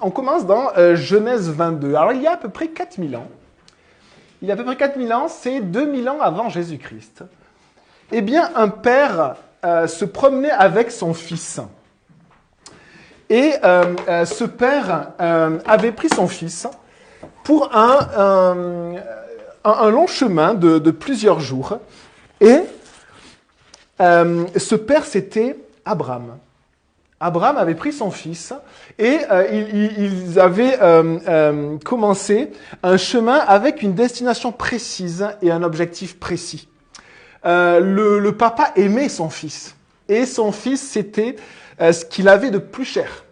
On commence dans Genèse 22. Alors, il y a à peu près 4000 ans. C'est 2000 ans avant Jésus-Christ. Eh bien, un père se promenait avec son fils. Et ce père avait pris son fils pour un long chemin de plusieurs jours. Et ce père, c'était Abraham. Abraham avait pris son fils et ils avaient commencé un chemin avec une destination précise et un objectif précis. Le papa aimait son fils et son fils, c'était ce qu'il avait de plus cher.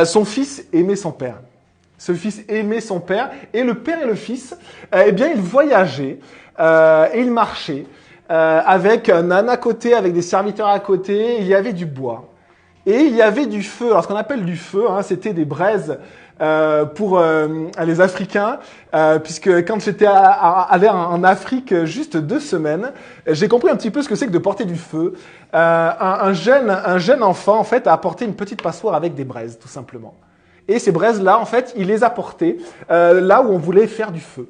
Son fils aimait son père. Ce fils aimait son père et le père et le fils, eh bien, ils voyageaient et ils marchaient avec un âne à côté, avec des serviteurs à côté. Il y avait du bois. Et il y avait du feu. Alors, ce qu'on appelle du feu, c'était des braises pour les Africains, puisque quand j'étais allé en Afrique juste 2 semaines, j'ai compris un petit peu ce que c'est que de porter du feu. Un jeune enfant, en fait, a apporté une petite passoire avec des braises, tout simplement. Et ces braises-là, en fait, il les a portées là où on voulait faire du feu.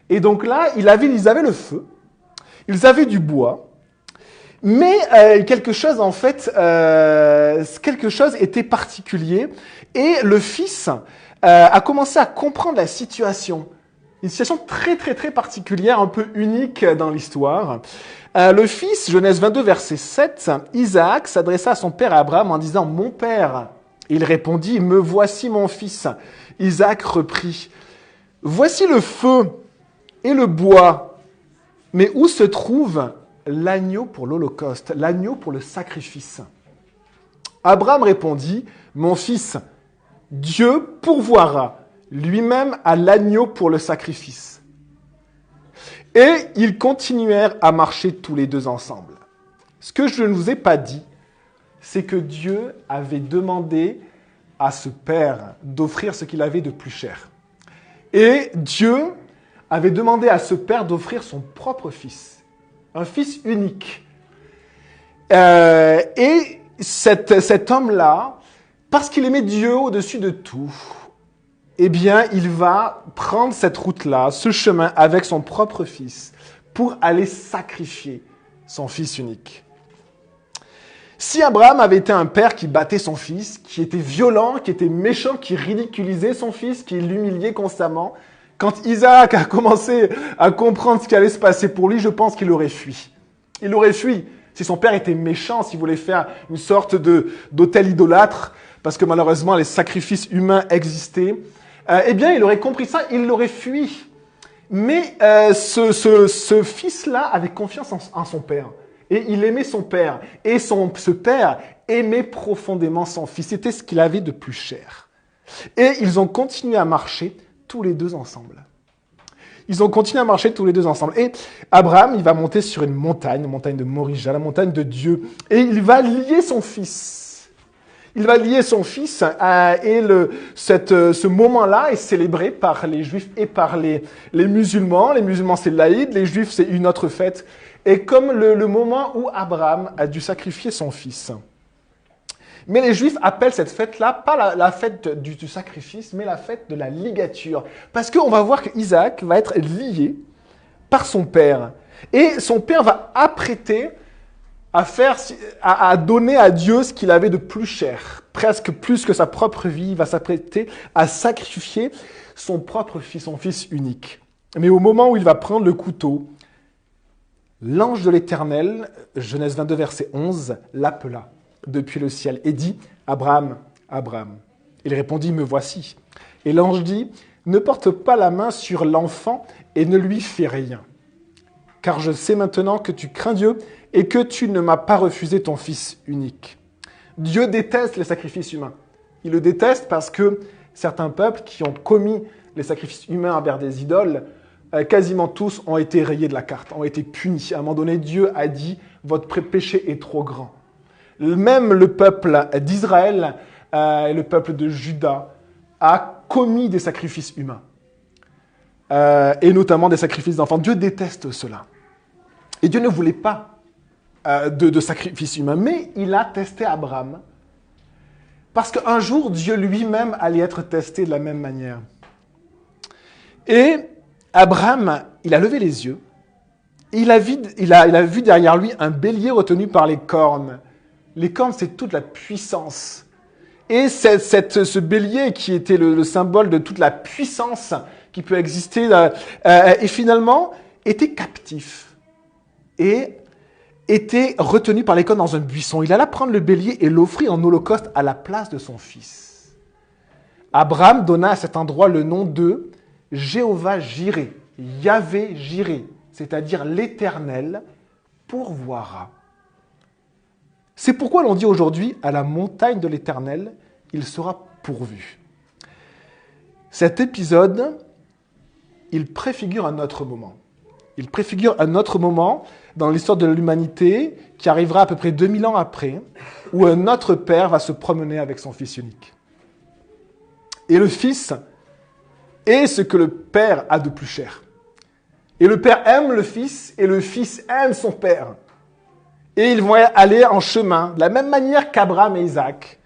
Et donc là, ils avaient le feu, ils avaient du bois. Mais quelque chose était particulier et le fils a commencé à comprendre la situation. Une situation très très très particulière, un peu unique dans l'histoire. Le fils, Genèse 22, verset 7, Isaac s'adressa à son père Abraham en disant « Mon père ». Il répondit « Me voici mon fils ». Isaac reprit « Voici le feu et le bois, mais où se trouve l'agneau pour l'holocauste, l'agneau pour le sacrifice ?» Abraham répondit, « Mon fils, Dieu pourvoira lui-même à l'agneau pour le sacrifice. » Et ils continuèrent à marcher tous les deux ensemble. Ce que je ne vous ai pas dit, c'est que Dieu avait demandé à ce père d'offrir ce qu'il avait de plus cher. Et Dieu avait demandé à ce père d'offrir son propre fils. Un fils unique. Et cet homme-là, parce qu'il aimait Dieu au-dessus de tout, eh bien, il va prendre cette route-là, ce chemin avec son propre fils, pour aller sacrifier son fils unique. Si Abraham avait été un père qui battait son fils, qui était violent, qui était méchant, qui ridiculisait son fils, qui l'humiliait constamment, quand Isaac a commencé à comprendre ce qui allait se passer pour lui, je pense qu'il aurait fui. Il aurait fui. Si son père était méchant, s'il voulait faire une sorte d'autel idolâtre, parce que malheureusement les sacrifices humains existaient, eh bien il aurait compris ça, il l'aurait fui. Mais ce fils-là avait confiance en son père. Et il aimait son père. Et ce père aimait profondément son fils. C'était ce qu'il avait de plus cher. Et ils ont continué à marcher tous les deux ensemble. Ils ont continué à marcher tous les deux ensemble. Et Abraham, il va monter sur une montagne de Morija, la montagne de Dieu. Et il va lier son fils. Il va lier son fils. Et ce moment-là est célébré par les Juifs et par les musulmans. Les musulmans, c'est l'Aïd. Les Juifs, c'est une autre fête. Et comme le moment où Abraham a dû sacrifier son fils. Mais les Juifs appellent cette fête-là, pas la fête du sacrifice, mais la fête de la ligature. Parce qu'on va voir qu'Isaac va être lié par son père. Et son père va apprêter à donner à Dieu ce qu'il avait de plus cher. Presque plus que sa propre vie, il va s'apprêter à sacrifier son propre fils, son fils unique. Mais au moment où il va prendre le couteau, l'ange de l'Éternel, Genèse 22, verset 11, l'appela depuis le ciel et dit « Abraham, Abraham ». Il répondit « Me voici ». Et l'ange dit « Ne porte pas la main sur l'enfant et ne lui fais rien, car je sais maintenant que tu crains Dieu et que tu ne m'as pas refusé ton fils unique. » Dieu déteste les sacrifices humains. Il le déteste parce que certains peuples qui ont commis les sacrifices humains envers des idoles, quasiment tous ont été rayés de la carte, ont été punis. À un moment donné, Dieu a dit « Votre péché est trop grand ». Même le peuple d'Israël et le peuple de Juda a commis des sacrifices humains. Et notamment des sacrifices d'enfants. Dieu déteste cela. Et Dieu ne voulait pas de sacrifices humains. Mais il a testé Abraham Parce qu'un jour, Dieu lui-même allait être testé de la même manière. Et Abraham, il a levé les yeux. Et il a vu derrière lui un bélier retenu par les cornes. Les cornes, c'est toute la puissance. Et ce bélier qui était le symbole de toute la puissance qui peut exister, et finalement était captif. Et était retenu par les cornes dans un buisson. Il alla prendre le bélier et l'offrit en holocauste à la place de son fils. Abraham donna à cet endroit le nom de Jéhovah Jireh, Yahvé Jireh, c'est-à-dire l'Éternel pourvoira. C'est pourquoi l'on dit aujourd'hui, à la montagne de l'Éternel, il sera pourvu. Cet épisode, il préfigure un autre moment. Il préfigure un autre moment dans l'histoire de l'humanité qui arrivera à peu près 2000 ans après, où un autre père va se promener avec son fils unique. Et le fils est ce que le père a de plus cher. Et le père aime le fils, et le fils aime son père. Et ils vont aller en chemin, de la même manière qu'Abraham et Isaac.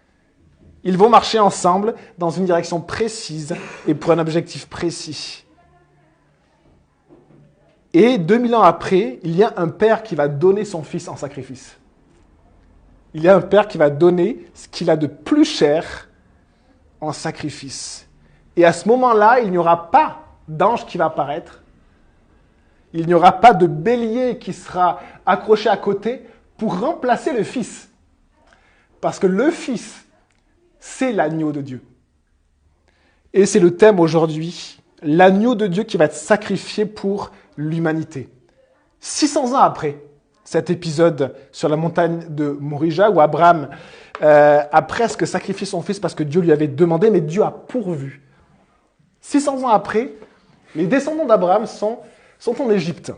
Ils vont marcher ensemble dans une direction précise et pour un objectif précis. Et 2000 ans après, il y a un père qui va donner son fils en sacrifice. Il y a un père qui va donner ce qu'il a de plus cher en sacrifice. Et à ce moment-là, il n'y aura pas d'ange qui va apparaître. Il n'y aura pas de bélier qui sera accroché à côté pour remplacer le fils. Parce que le fils, c'est l'agneau de Dieu. Et c'est le thème aujourd'hui, l'agneau de Dieu qui va être sacrifié pour l'humanité. 600 ans après cet épisode sur la montagne de Morija, où Abraham a presque sacrifié son fils parce que Dieu lui avait demandé, mais Dieu a pourvu. 600 ans après, les descendants d'Abraham sont en Égypte.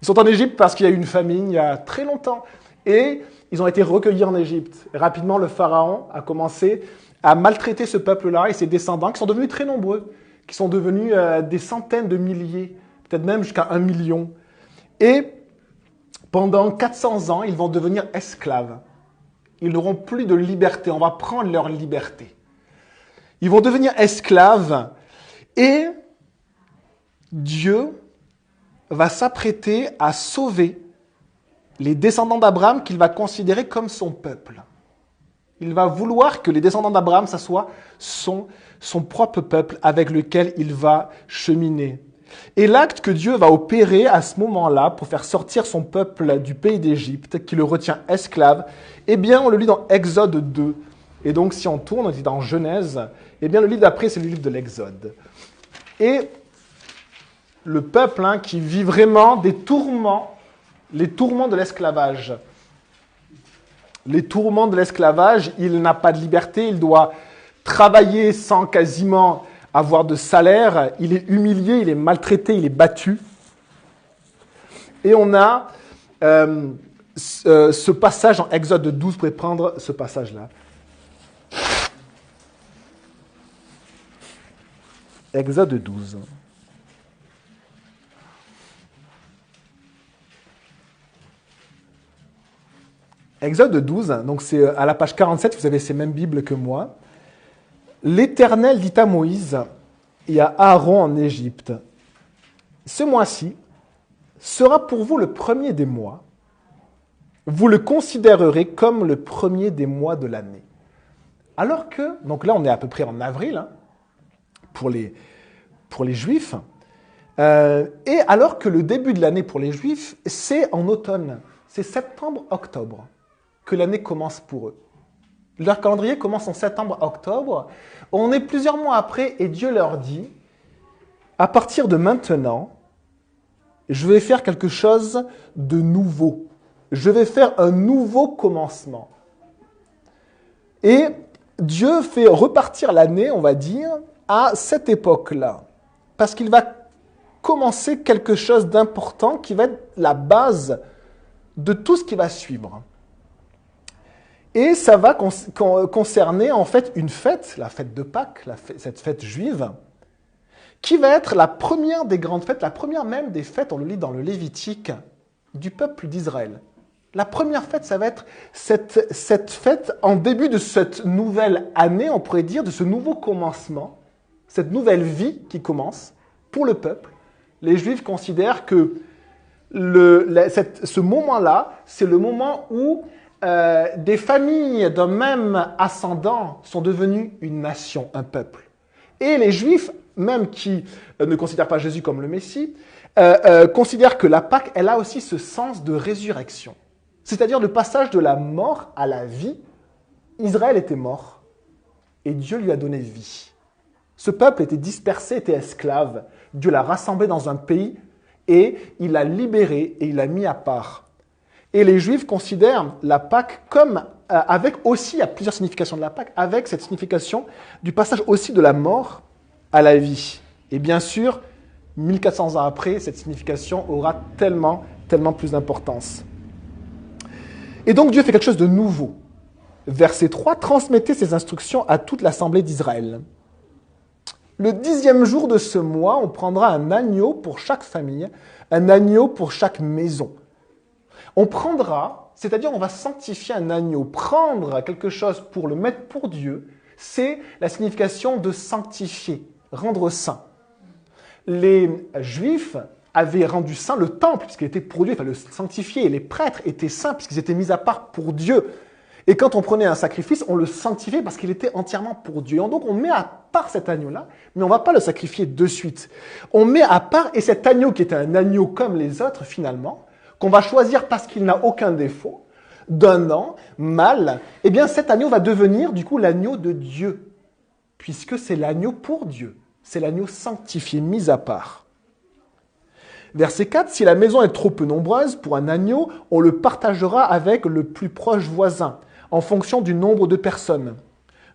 Ils sont en Égypte parce qu'il y a eu une famine il y a très longtemps. Et ils ont été recueillis en Égypte. Et rapidement, le pharaon a commencé à maltraiter ce peuple-là et ses descendants, qui sont devenus très nombreux, qui sont devenus des centaines de milliers, peut-être même jusqu'à 1 million. Et pendant 400 ans, ils vont devenir esclaves. Ils n'auront plus de liberté. On va prendre leur liberté. Ils vont devenir esclaves et Dieu va s'apprêter à sauver les descendants d'Abraham qu'il va considérer comme son peuple. Il va vouloir que les descendants d'Abraham, ça soit son propre peuple avec lequel il va cheminer. Et l'acte que Dieu va opérer à ce moment-là pour faire sortir son peuple du pays d'Égypte, qui le retient esclave, eh bien, on le lit dans Exode 2. Et donc, si on tourne, on dit dans Genèse, eh bien, le livre d'après, c'est le livre de l'Exode. Et le peuple qui vit vraiment des tourments, les tourments de l'esclavage. Les tourments de l'esclavage, il n'a pas de liberté, il doit travailler sans quasiment avoir de salaire, il est humilié, il est maltraité, il est battu. Et on a ce passage en Exode 12, vous pouvez prendre ce passage-là. Exode 12. Exode 12, donc c'est à la page 47, vous avez ces mêmes Bibles que moi. L'Éternel dit à Moïse et à Aaron en Égypte, « Ce mois-ci sera pour vous le premier des mois. Vous le considérerez comme le premier des mois de l'année. » Alors que, donc là on est à peu près en avril, pour les Juifs, et alors que le début de l'année pour les Juifs, c'est en automne, c'est septembre-octobre que l'année commence pour eux. Leur calendrier commence en septembre-octobre. On est plusieurs mois après et Dieu leur dit, à partir de maintenant, je vais faire quelque chose de nouveau. Je vais faire un nouveau commencement. Et Dieu fait repartir l'année, on va dire, à cette époque-là. Parce qu'il va commencer quelque chose d'important qui va être la base de tout ce qui va suivre. Et ça va concerner en fait une fête, la fête de Pâques, cette fête juive, qui va être la première des grandes fêtes, la première même des fêtes, on le lit dans le Lévitique, du peuple d'Israël. La première fête, ça va être cette fête en début de cette nouvelle année, on pourrait dire, de ce nouveau commencement, cette nouvelle vie qui commence pour le peuple. Les Juifs considèrent que ce moment-là, c'est le moment où des familles d'un même ascendant sont devenues une nation, un peuple. Et les Juifs, même qui ne considèrent pas Jésus comme le Messie, considèrent que la Pâque, elle a aussi ce sens de résurrection. C'est-à-dire le passage de la mort à la vie. Israël était mort et Dieu lui a donné vie. Ce peuple était dispersé, était esclave. Dieu l'a rassemblé dans un pays et il l'a libéré et il l'a mis à part. Et les Juifs considèrent la Pâque comme, avec aussi, il y a plusieurs significations de la Pâque, avec cette signification du passage aussi de la mort à la vie. Et bien sûr, 1400 ans après, cette signification aura tellement plus d'importance. Et donc Dieu fait quelque chose de nouveau. Verset 3, transmettez ces instructions à toute l'assemblée d'Israël. Le 10e jour de ce mois, on prendra un agneau pour chaque famille, un agneau pour chaque maison. On prendra, c'est-à-dire on va sanctifier un agneau. Prendre quelque chose pour le mettre pour Dieu, c'est la signification de sanctifier, rendre saint. Les Juifs avaient rendu saint le temple, puisqu'il était pour Dieu, il fallait le sanctifier. Et les prêtres étaient saints, puisqu'ils étaient mis à part pour Dieu. Et quand on prenait un sacrifice, on le sanctifiait parce qu'il était entièrement pour Dieu. Et donc on met à part cet agneau-là, mais on ne va pas le sacrifier de suite. On met à part, et cet agneau qui était un agneau comme les autres finalement, qu'on va choisir parce qu'il n'a aucun défaut, d'un an, mâle, eh bien cet agneau va devenir du coup l'agneau de Dieu, puisque c'est l'agneau pour Dieu. C'est l'agneau sanctifié, mis à part. Verset 4, si la maison est trop peu nombreuse pour un agneau, on le partagera avec le plus proche voisin, en fonction du nombre de personnes.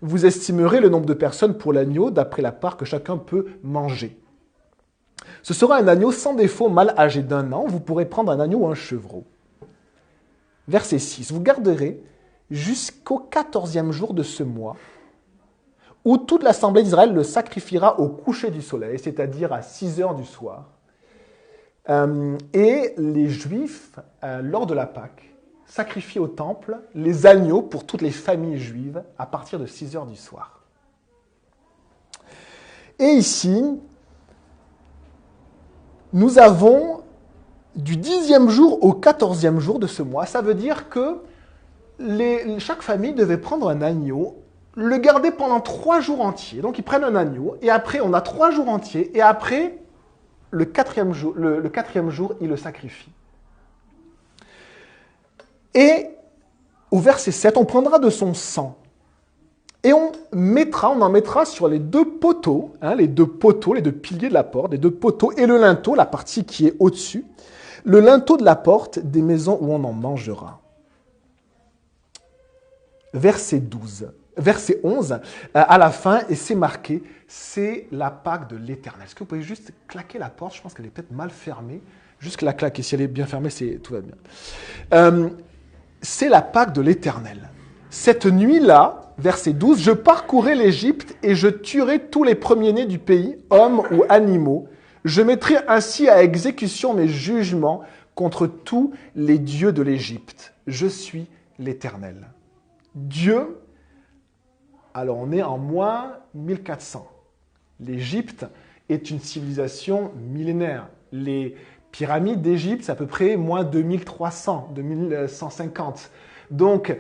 Vous estimerez le nombre de personnes pour l'agneau d'après la part que chacun peut manger. Ce sera un agneau sans défaut, mâle âgé d'1 an. Vous pourrez prendre un agneau ou un chevreau. Verset 6, vous garderez jusqu'au 14e jour de ce mois, où toute l'assemblée d'Israël le sacrifiera au coucher du soleil, c'est-à-dire à 6 heures du soir. Et les Juifs, lors de la Pâque, sacrifient au temple les agneaux pour toutes les familles juives à partir de 6 heures du soir. Et ici, nous avons du 10e jour au 14e jour de ce mois. Ça veut dire que chaque famille devait prendre un agneau, le garder pendant 3 jours entiers. Donc ils prennent un agneau, et après on a 3 jours entiers, et après, le quatrième jour, ils le sacrifient. Et au verset 7, on prendra de son sang, et on en mettra sur les 2 poteaux, les 2 piliers de la porte, les 2 poteaux, et le linteau, la partie qui est au-dessus, le linteau de la porte des maisons où on en mangera. Verset 11, à la fin, et c'est marqué, c'est la Pâque de l'Éternel. Est-ce que vous pouvez juste claquer la porte? Je pense qu'elle est peut-être mal fermée. Juste la claquer. Si elle est bien fermée, tout va bien. C'est la Pâque de l'Éternel. Cette nuit-là, verset 12, je parcourrai l'Égypte et je tuerai tous les premiers-nés du pays, hommes ou animaux. Je mettrai ainsi à exécution mes jugements contre tous les dieux de l'Égypte. Je suis l'Éternel. Dieu, alors on est en moins 1400. L'Égypte est une civilisation millénaire. Les pyramides d'Égypte, c'est à peu près moins 2300, 2150. Donc,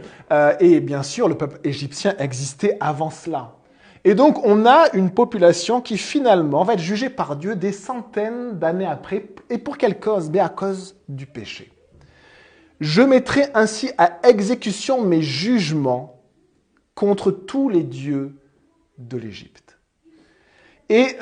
et bien sûr, le peuple égyptien existait avant cela. Et donc, on a une population qui finalement va être jugée par Dieu des centaines d'années après. Et pour quelle cause? À cause du péché. Je mettrai ainsi à exécution mes jugements contre tous les dieux de l'Égypte. Et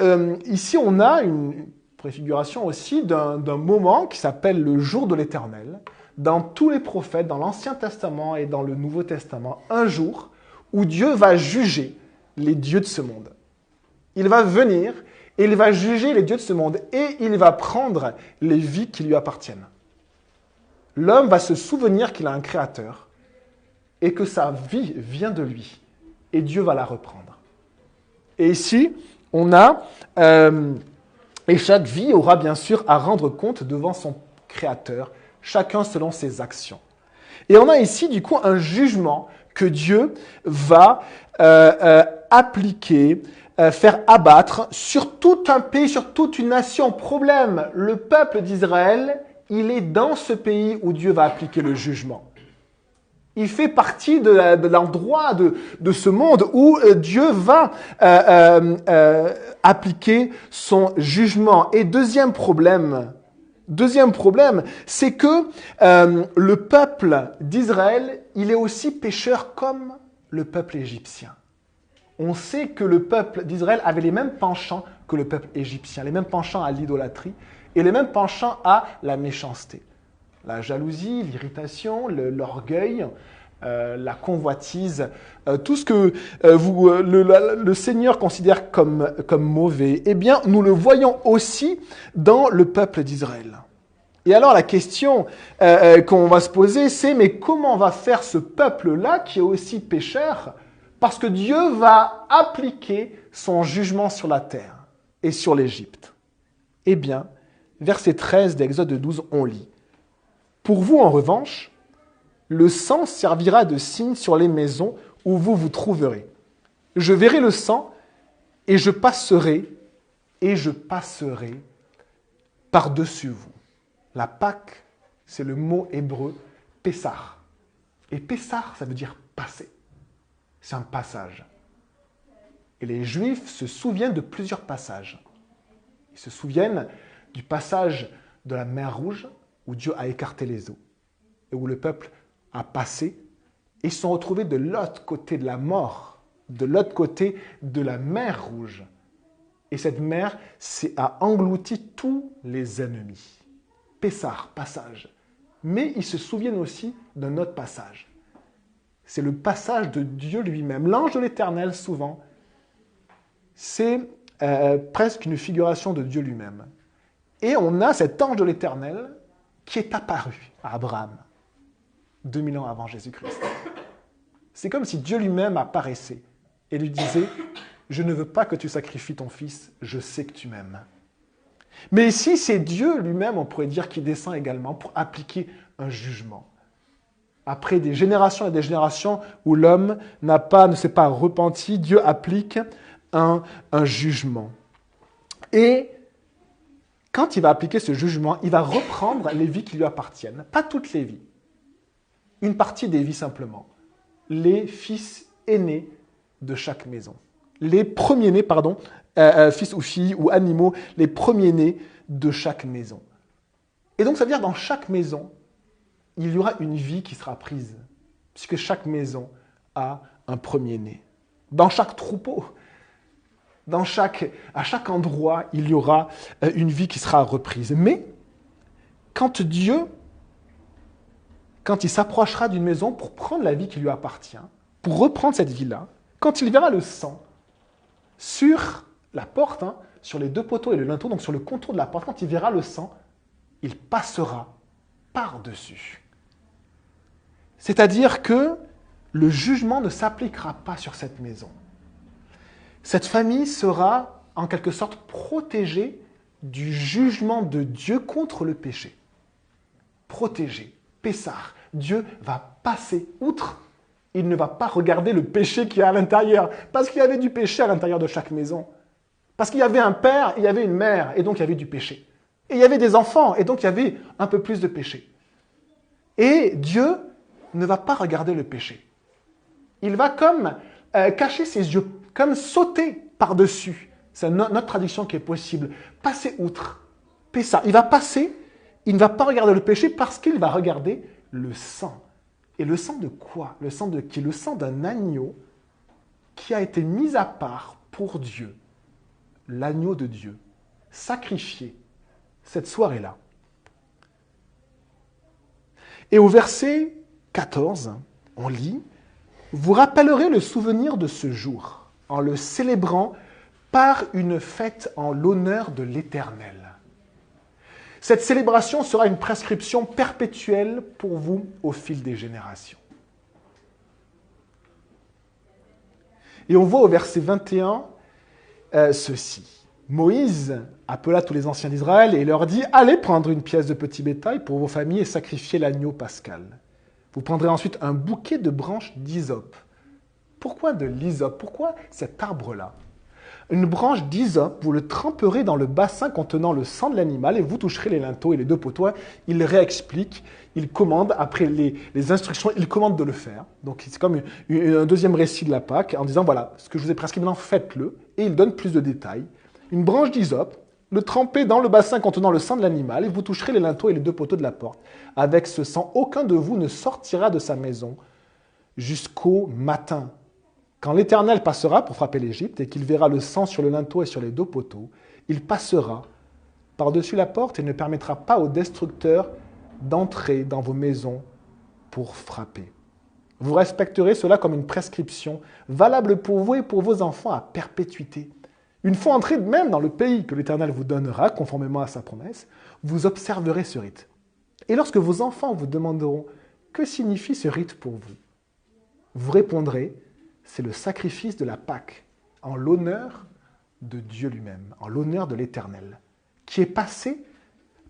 ici, on a une préfiguration aussi d'un moment qui s'appelle le jour de l'Éternel. Dans tous les prophètes, dans l'Ancien Testament et dans le Nouveau Testament, un jour où Dieu va juger les dieux de ce monde. Il va venir et il va juger les dieux de ce monde et il va prendre les vies qui lui appartiennent. L'homme va se souvenir qu'il a un créateur et que sa vie vient de lui. Et Dieu va la reprendre. Et ici, on a... et chaque vie aura bien sûr à rendre compte devant son créateur, chacun selon ses actions. Et on a ici, du coup, un jugement que Dieu va appliquer, faire abattre sur tout un pays, sur toute une nation. Problème, le peuple d'Israël, il est dans ce pays où Dieu va appliquer le jugement. Il fait partie de l'endroit de ce monde où Dieu va appliquer son jugement. Et deuxième problème, c'est que le peuple d'Israël, il est aussi pécheur comme le peuple égyptien. On sait que le peuple d'Israël avait les mêmes penchants que le peuple égyptien, les mêmes penchants à l'idolâtrie et les mêmes penchants à la méchanceté. La jalousie, l'irritation, l'orgueil, la convoitise, tout ce que le Seigneur considère comme mauvais, eh bien, nous le voyons aussi dans le peuple d'Israël. Et alors la question qu'on va se poser, c'est mais comment va faire ce peuple-là qui est aussi pécheur, parce que Dieu va appliquer son jugement sur la terre et sur l'Égypte. Eh bien, verset 13 d'Exode 12, on lit. Pour vous, en revanche, le sang servira de signe sur les maisons où vous vous trouverez. Je verrai le sang et je passerai par-dessus vous. La Pâque, c'est le mot hébreu Pessah. Et Pessah, ça veut dire passer. C'est un passage. Et les Juifs se souviennent de plusieurs passages. Ils se souviennent du passage de la mer Rouge, où Dieu a écarté les eaux, et où le peuple a passé, et ils se sont retrouvés de l'autre côté de la mort, de l'autre côté de la mer Rouge. Et cette mer a englouti tous les ennemis. Pessah, passage. Mais ils se souviennent aussi d'un autre passage. C'est le passage de Dieu lui-même. L'ange de l'Éternel, souvent, c'est presque une figuration de Dieu lui-même. Et on a cet ange de l'Éternel qui est apparu à Abraham, 2000 ans avant Jésus-Christ. C'est comme si Dieu lui-même apparaissait et lui disait « Je ne veux pas que tu sacrifies ton fils, je sais que tu m'aimes. » Mais ici, c'est Dieu lui-même, on pourrait dire, qui descend également pour appliquer un jugement. Après des générations et des générations où l'homme ne s'est pas repenti, Dieu applique un jugement. Et quand il va appliquer ce jugement, il va reprendre les vies qui lui appartiennent. Pas toutes les vies. Une partie des vies simplement. Les fils aînés de chaque maison. Les premiers-nés, fils ou filles ou animaux, les premiers-nés de chaque maison. Et donc ça veut dire dans chaque maison, il y aura une vie qui sera prise, puisque chaque maison a un premier-né. Dans chaque troupeau, à chaque endroit, il y aura une vie qui sera reprise. Mais quand Dieu, quand il s'approchera d'une maison pour prendre la vie qui lui appartient, pour reprendre cette vie-là, quand il verra le sang sur la porte, sur les deux poteaux et le linteau, donc sur le contour de la porte, quand il verra le sang, il passera par-dessus. C'est-à-dire que le jugement ne s'appliquera pas sur cette maison. Cette famille sera en quelque sorte protégée du jugement de Dieu contre le péché. Protégée. Pessah. Dieu va passer outre. Il ne va pas regarder le péché qu'il y a à l'intérieur. Parce qu'il y avait du péché à l'intérieur de chaque maison. Parce qu'il y avait un père, il y avait une mère, et donc il y avait du péché. Et il y avait des enfants, et donc il y avait un peu plus de péché. Et Dieu ne va pas regarder le péché. Il va comme cacher ses yeux, comme sauter par-dessus. C'est notre traduction qui est possible. Passer outre. Pessah. Il va passer, il ne va pas regarder le péché parce qu'il va regarder le sang. Et le sang de quoi? Le sang de qui? Le sang d'un agneau qui a été mis à part pour Dieu. L'agneau de Dieu, sacrifié cette soirée-là. Et au verset 14, on lit « Vous rappellerez le souvenir de ce jour en le célébrant par une fête en l'honneur de l'Éternel. Cette célébration sera une prescription perpétuelle pour vous au fil des générations. » Et on voit au verset 21 ceci. Moïse appela tous les anciens d'Israël et leur dit « Allez prendre une pièce de petit bétail pour vos familles et sacrifier l'agneau pascal. Vous prendrez ensuite un bouquet de branches d'hysope. Pourquoi de l'hysope? Pourquoi cet arbre-là? Une branche d'hysope, vous le tremperez dans le bassin contenant le sang de l'animal et vous toucherez les linteaux et les deux poteaux. Il réexplique, il commande, après les instructions, il commande de le faire. Donc c'est comme un deuxième récit de la Pâque en disant, voilà, ce que je vous ai prescrit maintenant, faites-le. Et il donne plus de détails. Une branche d'hysope, le trempez dans le bassin contenant le sang de l'animal et vous toucherez les linteaux et les deux poteaux de la porte. Avec ce sang, aucun de vous ne sortira de sa maison jusqu'au matin. Quand l'Éternel passera pour frapper l'Égypte et qu'il verra le sang sur le linteau et sur les deux poteaux, il passera par-dessus la porte et ne permettra pas aux destructeurs d'entrer dans vos maisons pour frapper. Vous respecterez cela comme une prescription valable pour vous et pour vos enfants à perpétuité. Une fois entrés même dans le pays que l'Éternel vous donnera, conformément à sa promesse, vous observerez ce rite. Et lorsque vos enfants vous demanderont « Que signifie ce rite pour vous ?» vous répondrez « C'est le sacrifice de la Pâque, en l'honneur de Dieu lui-même, en l'honneur de l'Éternel, qui est passé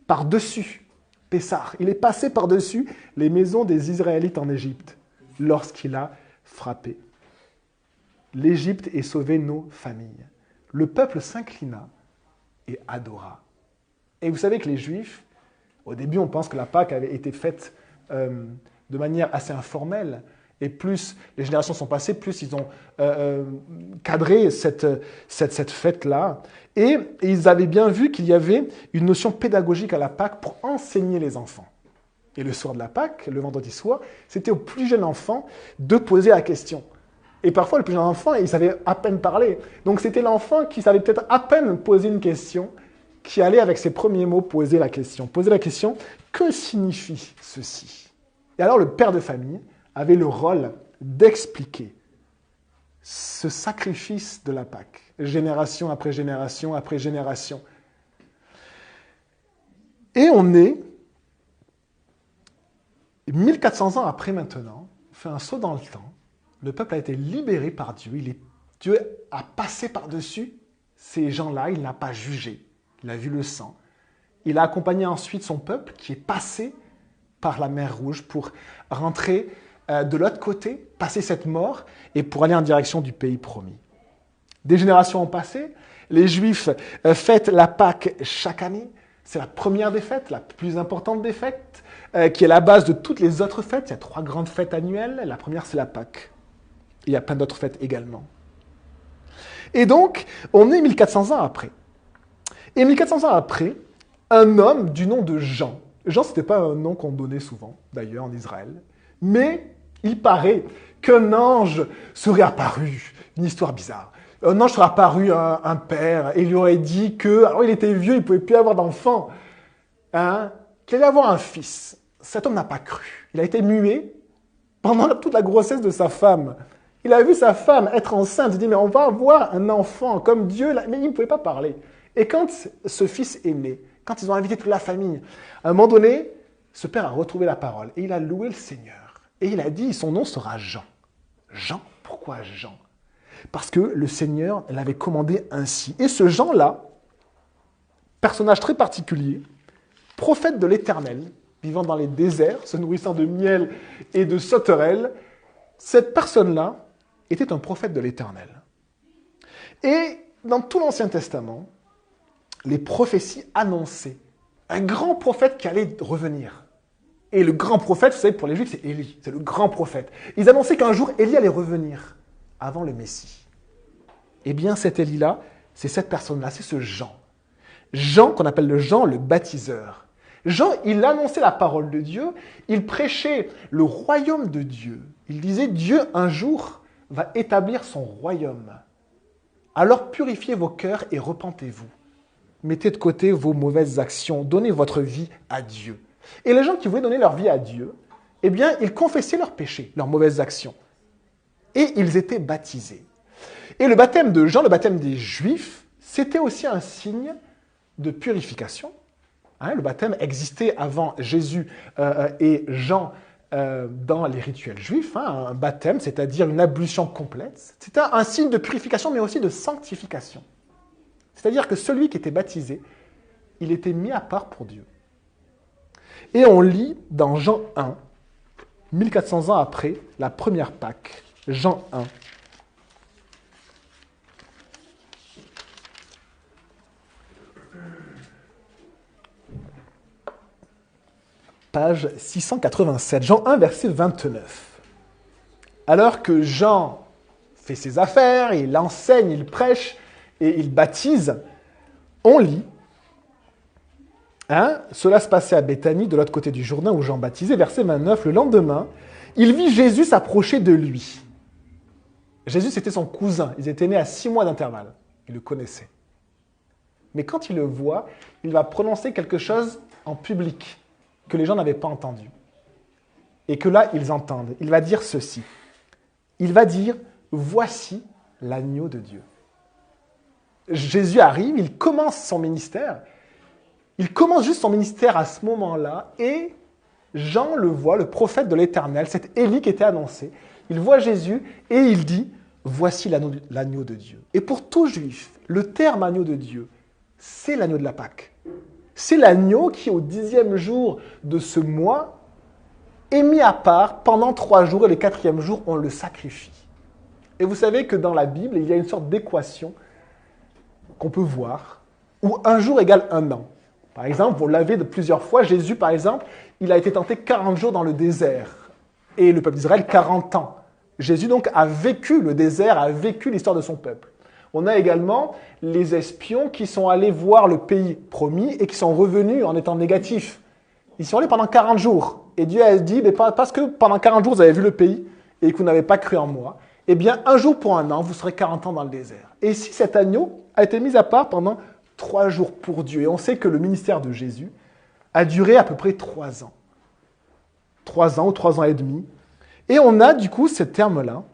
par-dessus, Pessah, il est passé par-dessus les maisons des Israélites en Égypte, lorsqu'il a frappé. L'Égypte ait sauvé nos familles. Le peuple s'inclina et adora. » Et vous savez que les Juifs, au début, on pense que la Pâque avait été faite de manière assez informelle. Et plus les générations sont passées, plus ils ont cadré cette fête-là. Et ils avaient bien vu qu'il y avait une notion pédagogique à la Pâque pour enseigner les enfants. Et le soir de la Pâque, le vendredi soir, c'était au plus jeune enfant de poser la question. Et parfois, le plus jeune enfant, il savait à peine parler. Donc c'était l'enfant qui savait peut-être à peine poser une question, qui allait avec ses premiers mots poser la question. Poser la question, que signifie ceci? Et alors le père de famille avait le rôle d'expliquer ce sacrifice de la Pâque, génération après génération après génération. Et on est 1400 ans après maintenant, on fait un saut dans le temps, le peuple a été libéré par Dieu, Dieu a passé par-dessus ces gens-là, il n'a pas jugé, il a vu le sang. Il a accompagné ensuite son peuple qui est passé par la mer Rouge pour rentrer de l'autre côté, passer cette mort et pour aller en direction du pays promis. Des générations ont passé, les Juifs fêtent la Pâque chaque année, c'est la première des fêtes, la plus importante des fêtes, qui est la base de toutes les autres fêtes. Il y a 3 grandes fêtes annuelles, la première c'est la Pâque. Il y a plein d'autres fêtes également. Et donc, on est 1400 ans après. Et 1400 ans après, un homme du nom de Jean, Jean ce n'était pas un nom qu'on donnait souvent, d'ailleurs, en Israël, mais il paraît qu'un ange serait apparu, une histoire bizarre. Un ange serait apparu à un père et il lui aurait dit que, alors il était vieux, il ne pouvait plus avoir d'enfant, qu'il allait avoir un fils. Cet homme n'a pas cru. Il a été muet pendant toute la grossesse de sa femme. Il a vu sa femme être enceinte, il dit, mais on va avoir un enfant comme Dieu, mais il ne pouvait pas parler. Et quand ce fils est né, quand ils ont invité toute la famille, à un moment donné, ce père a retrouvé la parole et il a loué le Seigneur. Et il a dit, son nom sera Jean. Jean, pourquoi Jean? Parce que le Seigneur l'avait commandé ainsi. Et ce Jean-là, personnage très particulier, prophète de l'Éternel, vivant dans les déserts, se nourrissant de miel et de sauterelles, cette personne-là était un prophète de l'Éternel. Et dans tout l'Ancien Testament, les prophéties annonçaient un grand prophète qui allait revenir. Et le grand prophète, vous savez, pour les Juifs, c'est Élie, c'est le grand prophète. Ils annonçaient qu'un jour, Élie allait revenir avant le Messie. Eh bien, cet Élie-là, c'est cette personne-là, c'est ce Jean. Jean, qu'on appelle le Jean le baptiseur. Jean, il annonçait la parole de Dieu, il prêchait le royaume de Dieu. Il disait, Dieu, un jour, va établir son royaume. Alors purifiez vos cœurs et repentez-vous. Mettez de côté vos mauvaises actions, donnez votre vie à Dieu. Et les gens qui voulaient donner leur vie à Dieu, eh bien, ils confessaient leurs péchés, leurs mauvaises actions. Et ils étaient baptisés. Et le baptême de Jean, le baptême des Juifs, c'était aussi un signe de purification. Le baptême existait avant Jésus et Jean dans les rituels juifs. Un baptême, c'est-à-dire une ablution complète. C'était un signe de purification, mais aussi de sanctification. C'est-à-dire que celui qui était baptisé, il était mis à part pour Dieu. Et on lit dans Jean 1, 1400 ans après la première Pâque. Jean 1. Page 687. Jean 1, verset 29. Alors que Jean fait ses affaires, il enseigne, il prêche et il baptise, on lit, cela se passait à Béthanie, de l'autre côté du Jourdain, où Jean baptisait, verset 29, le lendemain, il vit Jésus s'approcher de lui. Jésus, c'était son cousin, ils étaient nés à 6 mois d'intervalle, il le connaissait. Mais quand il le voit, il va prononcer quelque chose en public, que les gens n'avaient pas entendu. Et que là, ils entendent. Il va dire ceci. Il va dire, voici l'agneau de Dieu. Jésus arrive, il commence son ministère. Il commence juste son ministère à ce moment-là et Jean le voit, le prophète de l'Éternel, cet Élie qui était annoncé. Il voit Jésus et il dit, voici l'agneau de Dieu. Et pour tout juif, le terme agneau de Dieu, c'est l'agneau de la Pâque. C'est l'agneau qui, au 10e jour de ce mois, est mis à part pendant 3 jours et le 4e jour, on le sacrifie. Et vous savez que dans la Bible, il y a une sorte d'équation qu'on peut voir, où un jour égale un an. Par exemple, vous l'avez de plusieurs fois, Jésus, par exemple, il a été tenté 40 jours dans le désert, et le peuple d'Israël 40 ans. Jésus, donc, a vécu le désert, a vécu l'histoire de son peuple. On a également les espions qui sont allés voir le pays promis et qui sont revenus en étant négatifs. Ils sont allés pendant 40 jours. Et Dieu a dit, mais parce que pendant 40 jours, vous avez vu le pays et que vous n'avez pas cru en moi, eh bien, un jour pour un an, vous serez 40 ans dans le désert. Et si cet agneau a été mis à part pendant 3 jours pour Dieu, et on sait que le ministère de Jésus a duré à peu près 3 ans. 3 ans ou 3 ans et demi. Et on a du coup ce terme-là,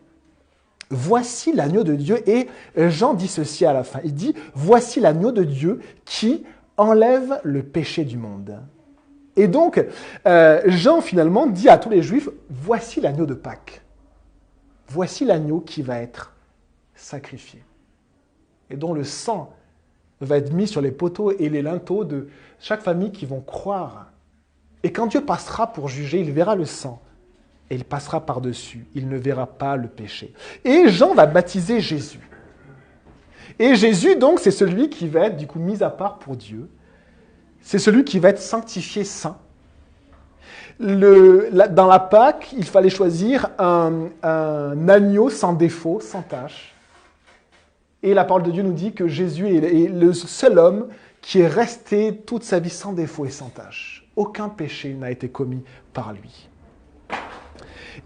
voici l'agneau de Dieu. Et Jean dit ceci à la fin. Il dit, voici l'agneau de Dieu qui enlève le péché du monde. Et donc, Jean finalement dit à tous les Juifs, voici l'agneau de Pâques. Voici l'agneau qui va être sacrifié. Et dont le sang va être mis sur les poteaux et les linteaux de chaque famille qui vont croire. Et quand Dieu passera pour juger, il verra le sang. Et il passera par-dessus. Il ne verra pas le péché. Et Jean va baptiser Jésus. Et Jésus, donc, c'est celui qui va être, du coup, mis à part pour Dieu. C'est celui qui va être sanctifié saint. Dans la Pâque, il fallait choisir un agneau sans défaut, sans tache. Et la parole de Dieu nous dit que Jésus est le seul homme qui est resté toute sa vie sans défaut et sans tache. Aucun péché n'a été commis par lui.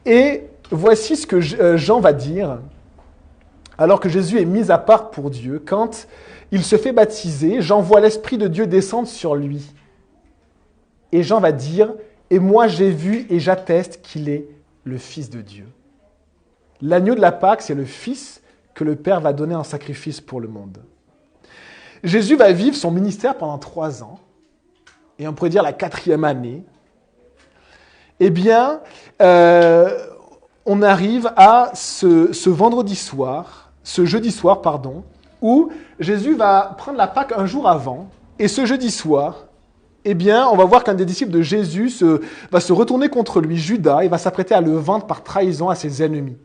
Et voici ce que Jean va dire, alors que Jésus est mis à part pour Dieu, quand il se fait baptiser, Jean voit l'Esprit de Dieu descendre sur lui. Et Jean va dire, et moi j'ai vu et j'atteste qu'il est le Fils de Dieu. L'agneau de la Pâque, c'est le Fils que le Père va donner en sacrifice pour le monde. Jésus va vivre son ministère pendant 3 ans, et on pourrait dire la 4e année. Eh bien, on arrive à ce vendredi soir, ce jeudi soir, pardon, où Jésus va prendre la Pâque un jour avant, et ce jeudi soir, eh bien, on va voir qu'un des disciples de Jésus va se retourner contre lui, Judas, et va s'apprêter à le vendre par trahison à ses ennemis.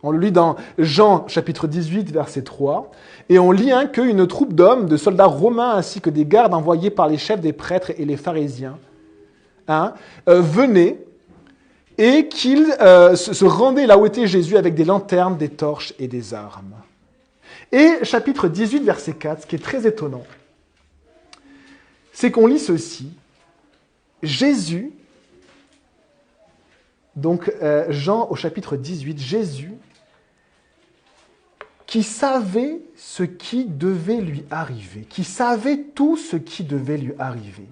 On le lit dans Jean, chapitre 18, verset 3, et on lit qu'une troupe d'hommes, de soldats romains, ainsi que des gardes envoyés par les chefs des prêtres et les pharisiens, venaient et qu'ils se rendaient là où était Jésus avec des lanternes, des torches et des armes. Et chapitre 18, verset 4, ce qui est très étonnant, c'est qu'on lit ceci. Jésus, donc Jean au chapitre 18, Jésus, qui savait ce qui devait lui arriver, qui savait tout ce qui devait lui arriver,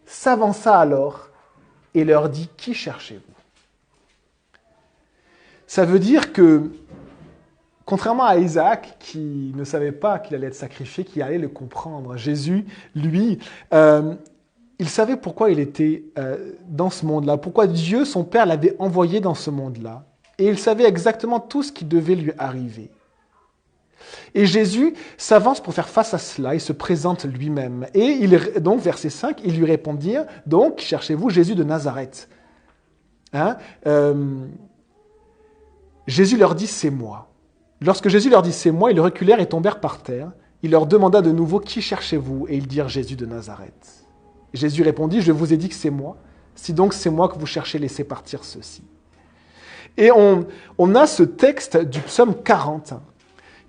s'avança alors et leur dit, qui cherchez-vous ? Ça veut dire que, contrairement à Isaac, qui ne savait pas qu'il allait être sacrifié, qui allait le comprendre, Jésus, lui, il savait pourquoi il était dans ce monde-là, pourquoi Dieu, son Père, l'avait envoyé dans ce monde-là. Et il savait exactement tout ce qui devait lui arriver. Et Jésus s'avance pour faire face à cela, il se présente lui-même. Et donc, verset 5, ils lui répondirent, donc, cherchez-vous Jésus de Nazareth, hein, Jésus leur dit « c'est moi ». Lorsque Jésus leur dit « c'est moi », ils reculèrent et tombèrent par terre. Il leur demanda de nouveau « qui cherchez-vous » et ils dirent « Jésus de Nazareth ». Jésus répondit « je vous ai dit que c'est moi. Si donc c'est moi que vous cherchez, laissez partir ceux-ci. » Et on a ce texte du psaume 40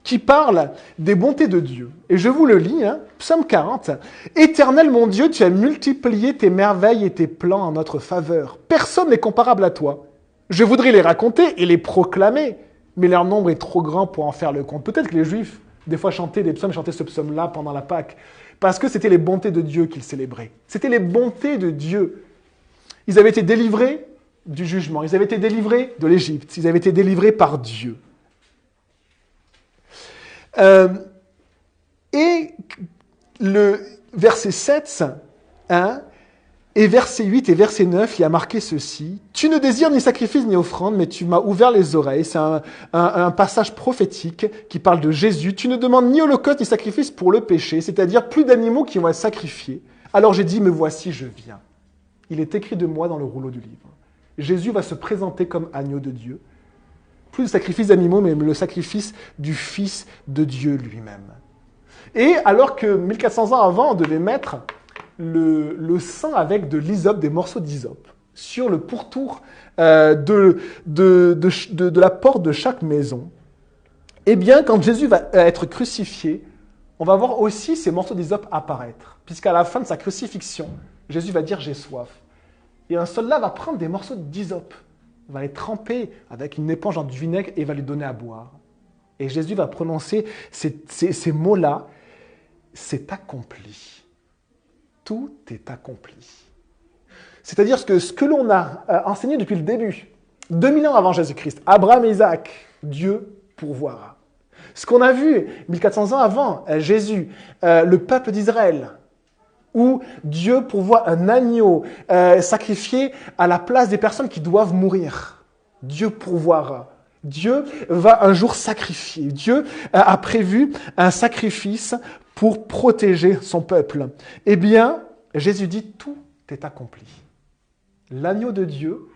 qui parle des bontés de Dieu. Et je vous le lis, psaume 40. « Éternel mon Dieu, tu as multiplié tes merveilles et tes plans en notre faveur. Personne n'est comparable à toi. Je voudrais les raconter et les proclamer, mais leur nombre est trop grand pour en faire le compte. » Peut-être que les Juifs, des fois, chantaient ce psaume-là pendant la Pâque, parce que c'était les bontés de Dieu qu'ils célébraient. C'était les bontés de Dieu. Ils avaient été délivrés du jugement, ils avaient été délivrés de l'Égypte, ils avaient été délivrés par Dieu. Et le verset 7, et verset 8 et verset 9, il y a marqué ceci. « Tu ne désires ni sacrifice ni offrande, mais tu m'as ouvert les oreilles. » C'est un passage prophétique qui parle de Jésus. « Tu ne demandes ni holocauste ni sacrifice pour le péché, c'est-à-dire plus d'animaux qui vont être sacrifiés. Alors j'ai dit, me voici, je viens. » Il est écrit de moi dans le rouleau du livre. Jésus va se présenter comme agneau de Dieu. Plus de sacrifice d'animaux, mais le sacrifice du Fils de Dieu lui-même. Et alors que 1400 ans avant, on devait mettre le sang avec de l'hysope, des morceaux d'hysope, sur le pourtour de la porte de chaque maison, eh bien, quand Jésus va être crucifié, on va voir aussi ces morceaux d'hysope apparaître. Puisqu'à la fin de sa crucifixion, Jésus va dire « j'ai soif ». Et un soldat va prendre des morceaux d'hysope, va les tremper avec une éponge dans du vinaigre et va lui donner à boire. Et Jésus va prononcer ces mots-là, « c'est accompli ». Tout est accompli. C'est-à-dire que ce que l'on a enseigné depuis le début, 2000 ans avant Jésus-Christ, Abraham et Isaac, Dieu pourvoira. Ce qu'on a vu 1400 ans avant Jésus, le peuple d'Israël, où Dieu pourvoit un agneau sacrifié à la place des personnes qui doivent mourir. Dieu pourvoira. Dieu va un jour sacrifier. Dieu a prévu un sacrifice pour protéger son peuple. Eh bien, Jésus dit, tout est accompli. L'agneau de Dieu,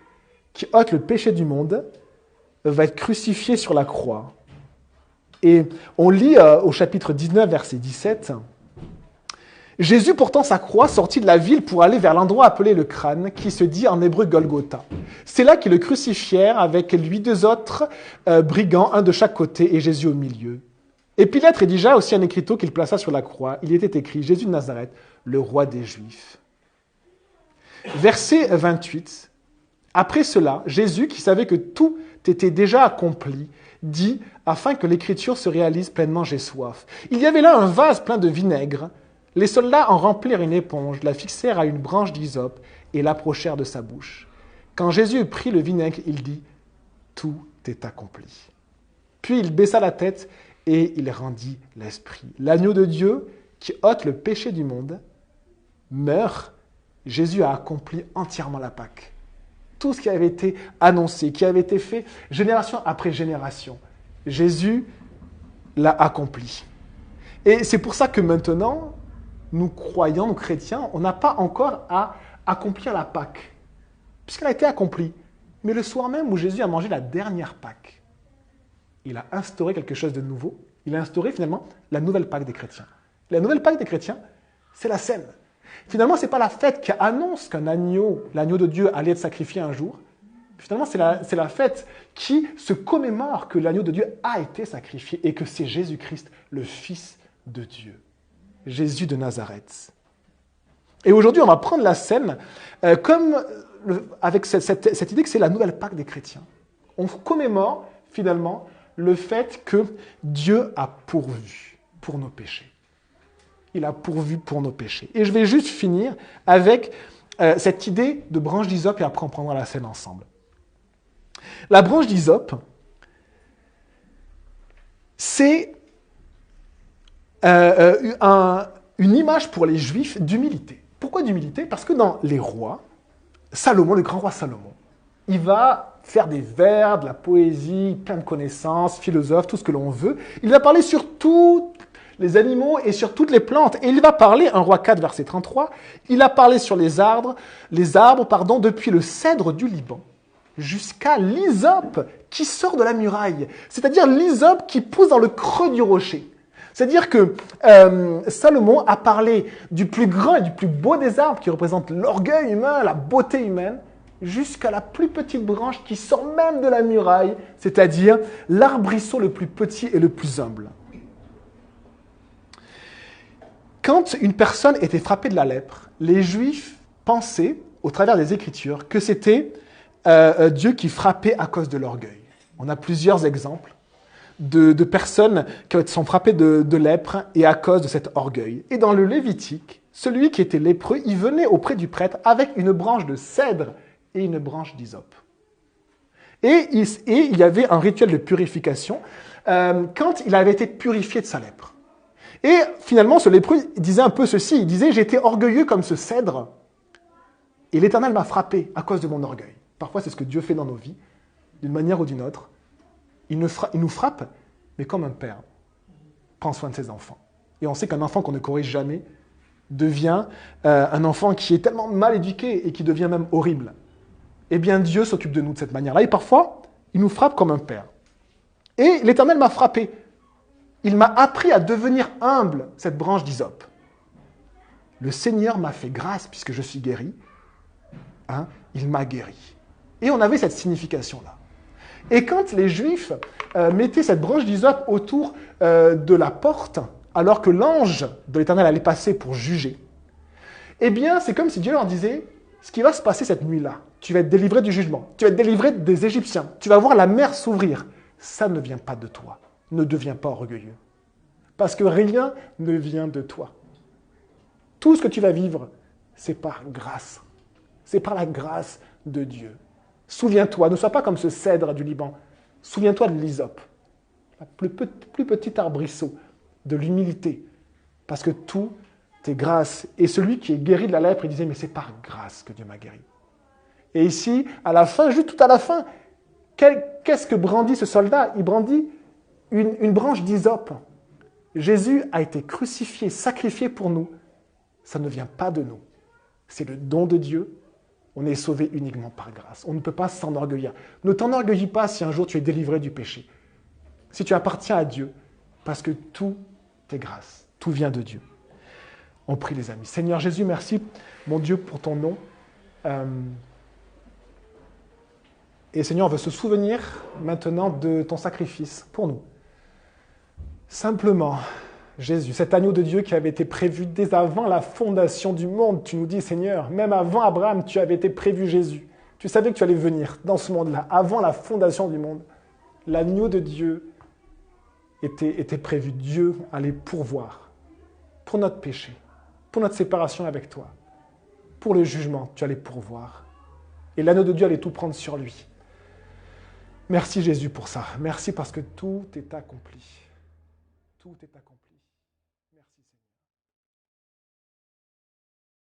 qui ôte le péché du monde, va être crucifié sur la croix. Et on lit au chapitre 19, verset 17, « Jésus portant sa croix sortit de la ville pour aller vers l'endroit appelé le crâne, qui se dit en hébreu Golgotha. C'est là qu'ils le crucifièrent avec lui 2 autres brigands, un de chaque côté et Jésus au milieu. Et Pilate rédigea aussi un écriteau qu'il plaça sur la croix. Il était écrit « Jésus de Nazareth, le roi des Juifs ». Verset 28. Après cela, Jésus, qui savait que tout était déjà accompli, dit « Afin que l'écriture se réalise pleinement, j'ai soif. » Il y avait là un vase plein de vinaigre. Les soldats en remplirent une éponge, la fixèrent à une branche d'hysope et l'approchèrent de sa bouche. Quand Jésus prit le vinaigre, il dit « Tout est accompli. » Puis il baissa la tête et il rendit l'esprit. L'agneau de Dieu, qui ôte le péché du monde, meurt. Jésus a accompli entièrement la Pâque. Tout ce qui avait été annoncé, qui avait été fait génération après génération, Jésus l'a accompli. Et c'est pour ça que maintenant, nous croyants, nous chrétiens, on n'a pas encore à accomplir la Pâque, puisqu'elle a été accomplie. Mais le soir même où Jésus a mangé la dernière Pâque, il a instauré quelque chose de nouveau. Il a instauré finalement la nouvelle Pâque des chrétiens. La nouvelle Pâque des chrétiens, c'est la scène. Finalement, ce n'est pas la fête qui annonce qu'un agneau, l'agneau de Dieu, allait être sacrifié un jour. Finalement, c'est la fête qui se commémore que l'agneau de Dieu a été sacrifié et que c'est Jésus-Christ, le Fils de Dieu. Jésus de Nazareth. Et aujourd'hui, on va prendre la scène avec cette idée que c'est la nouvelle Pâque des chrétiens. On commémore finalement le fait que Dieu a pourvu pour nos péchés. Il a pourvu pour nos péchés. Et je vais juste finir avec cette idée de branche d'hysope et après on prendra la scène ensemble. La branche d'hysope, c'est une image pour les Juifs d'humilité. Pourquoi d'humilité? Parce que dans les rois, Salomon, le grand roi Salomon, il va faire des vers, de la poésie, plein de connaissances, philosophe, tout ce que l'on veut. Il va parler sur tous les animaux et sur toutes les plantes. Et il va parler, 1 Roi 4, verset 33, il a parlé sur les arbres, depuis le cèdre du Liban jusqu'à l'hysope qui sort de la muraille, c'est-à-dire l'hysope qui pousse dans le creux du rocher. C'est-à-dire que Salomon a parlé du plus grand et du plus beau des arbres qui représentent l'orgueil humain, la beauté humaine, jusqu'à la plus petite branche qui sort même de la muraille, c'est-à-dire l'arbrisseau le plus petit et le plus humble. Quand une personne était frappée de la lèpre, les Juifs pensaient, au travers des Écritures, que c'était Dieu qui frappait à cause de l'orgueil. On a plusieurs exemples de personnes qui sont frappées de lèpre et à cause de cet orgueil. Et dans le Lévitique, celui qui était lépreux, il venait auprès du prêtre avec une branche de cèdre et une branche d'hysope. Et il y avait un rituel de purification quand il avait été purifié de sa lèpre. Et finalement, ce lépreux disait un peu ceci, il disait « J'étais orgueilleux comme ce cèdre, et l'Éternel m'a frappé à cause de mon orgueil. » Parfois, c'est ce que Dieu fait dans nos vies, d'une manière ou d'une autre. Il nous frappe, mais comme un père prend soin de ses enfants. Et on sait qu'un enfant qu'on ne corrige jamais devient un enfant qui est tellement mal éduqué et qui devient même horrible. Eh bien, Dieu s'occupe de nous de cette manière-là. Et parfois, il nous frappe comme un père. Et l'Éternel m'a frappé. Il m'a appris à devenir humble, cette branche d'hysope. Le Seigneur m'a fait grâce puisque je suis guéri. Il m'a guéri. Et on avait cette signification-là. Et quand les Juifs mettaient cette branche d'hysope autour de la porte, alors que l'ange de l'Éternel allait passer pour juger, eh bien, c'est comme si Dieu leur disait, ce qui va se passer cette nuit-là, tu vas être délivré du jugement, tu vas être délivré des Égyptiens, tu vas voir la mer s'ouvrir. Ça ne vient pas de toi. Ne deviens pas orgueilleux. Parce que rien ne vient de toi. Tout ce que tu vas vivre, c'est par grâce. C'est par la grâce de Dieu. Souviens-toi, ne sois pas comme ce cèdre du Liban. Souviens-toi de l'hysope, le plus petit arbrisseau, de l'humilité. Parce que tout est grâce. Et celui qui est guéri de la lèpre, il disait, mais c'est par grâce que Dieu m'a guéri. Et ici, à la fin, juste tout à la fin, qu'est-ce que brandit ce soldat? Il brandit une branche d'hysope. Jésus a été crucifié, sacrifié pour nous. Ça ne vient pas de nous. C'est le don de Dieu. On est sauvé uniquement par grâce. On ne peut pas s'enorgueillir. Ne t'enorgueillis pas si un jour tu es délivré du péché. Si tu appartiens à Dieu, parce que tout est grâce. Tout vient de Dieu. On prie les amis. Seigneur Jésus, merci, mon Dieu, pour ton nom. Et Seigneur, on veut se souvenir maintenant de ton sacrifice pour nous. Simplement, Jésus, cet agneau de Dieu qui avait été prévu dès avant la fondation du monde. Tu nous dis, Seigneur, même avant Abraham, tu avais été prévu, Jésus. Tu savais que tu allais venir dans ce monde-là, avant la fondation du monde. L'agneau de Dieu était prévu. Dieu allait pourvoir pour notre péché, pour notre séparation avec toi, pour le jugement, tu allais pourvoir. Et l'agneau de Dieu allait tout prendre sur lui. Merci Jésus pour ça. Merci parce que tout est accompli. Tout est accompli. Merci Seigneur.